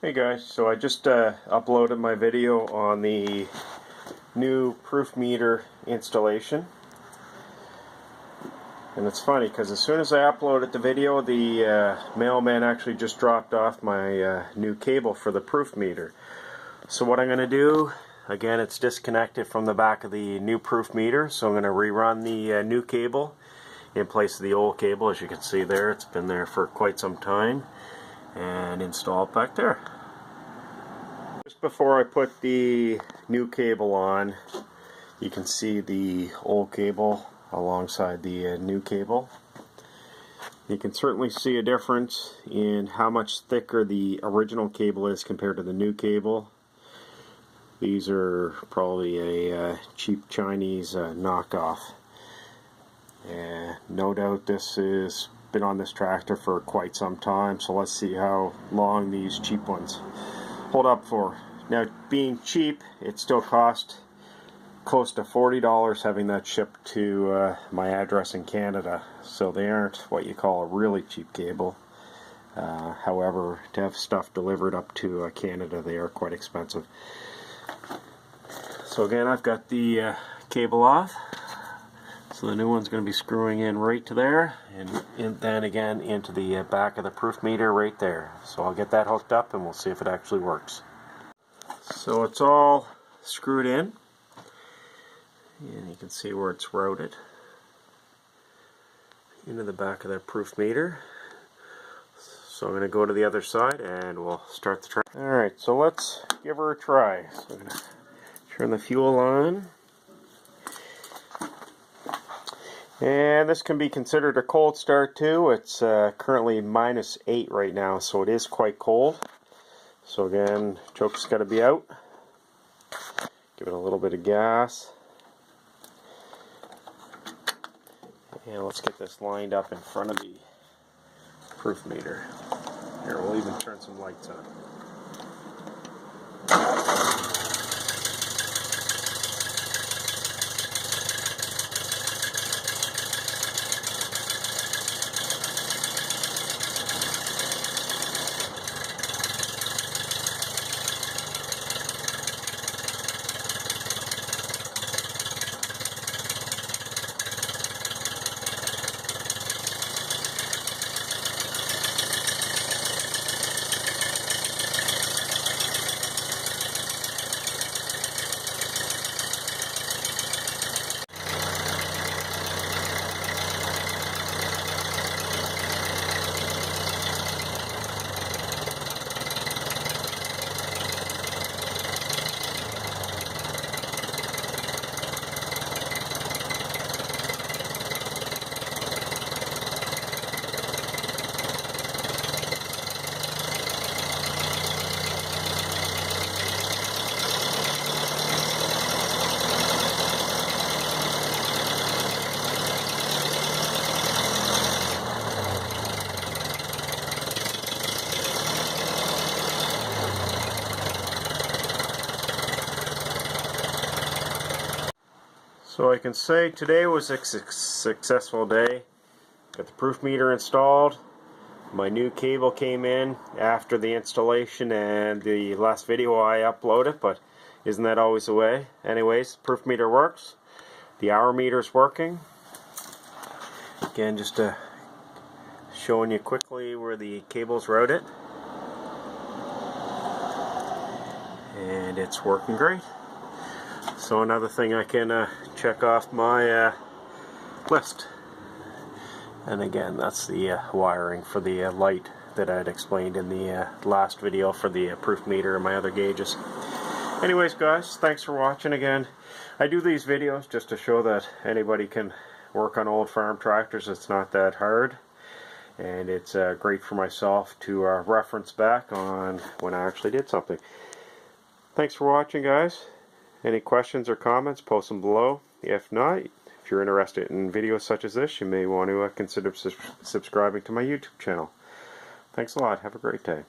Hey guys, so I just uploaded my video on the new Proofmeter installation. And it's funny because as soon as I uploaded the video, the mailman actually just dropped off my new cable for the Proofmeter. So what I'm going to do, again, it's disconnected from the back of the new Proofmeter, so I'm going to rerun the new cable in place of the old cable. As you can see there, it's been there for quite some time, and install it back there. Just before I put the new cable on, you can see the old cable alongside the new cable. You can certainly see a difference in how much thicker the original cable is compared to the new cable. These are probably a cheap Chinese knockoff. And no doubt this has been on this tractor for quite some time, so let's see how long these cheap ones hold up for. Now, being cheap, it still cost close to $40 having that shipped to my address in Canada, so they aren't what you call a really cheap cable. However, to have stuff delivered up to Canada, they are quite expensive. So again, I've got the cable off. So the new one's going to be screwing in right to there, and then again into the back of the Proofmeter right there. So I'll get that hooked up and we'll see if it actually works. So it's all screwed in, and you can see where it's routed into the back of the Proofmeter. So I'm going to go to the other side and we'll start the track. Alright, so let's give her a try. So I'm going to turn the fuel on. And this can be considered a cold start too. It's currently -8 right now, so it is quite cold. So again, choke's got to be out. Give it a little bit of gas. And let's get this lined up in front of the Proofmeter. Here, we'll even turn some lights on. So I can say today was a successful day. Got the Proofmeter installed. My new cable came in after the installation and the last video I uploaded, but isn't that always the way? Anyways, Proofmeter works. The hour meter's working. Again, just showing you quickly where the cable's routed. And it's working great. So another thing I can check off my list. And again, that's the wiring for the light that I had explained in the last video for the Proofmeter and my other gauges. Anyways guys, thanks for watching again. I do these videos just to show that anybody can work on old farm tractors. It's not that hard. And it's great for myself to reference back on when I actually did something. Thanks for watching guys. Any questions or comments, post them below. If not, if you're interested in videos such as this, you may want to consider subscribing to my YouTube channel. Thanks a lot. Have a great day.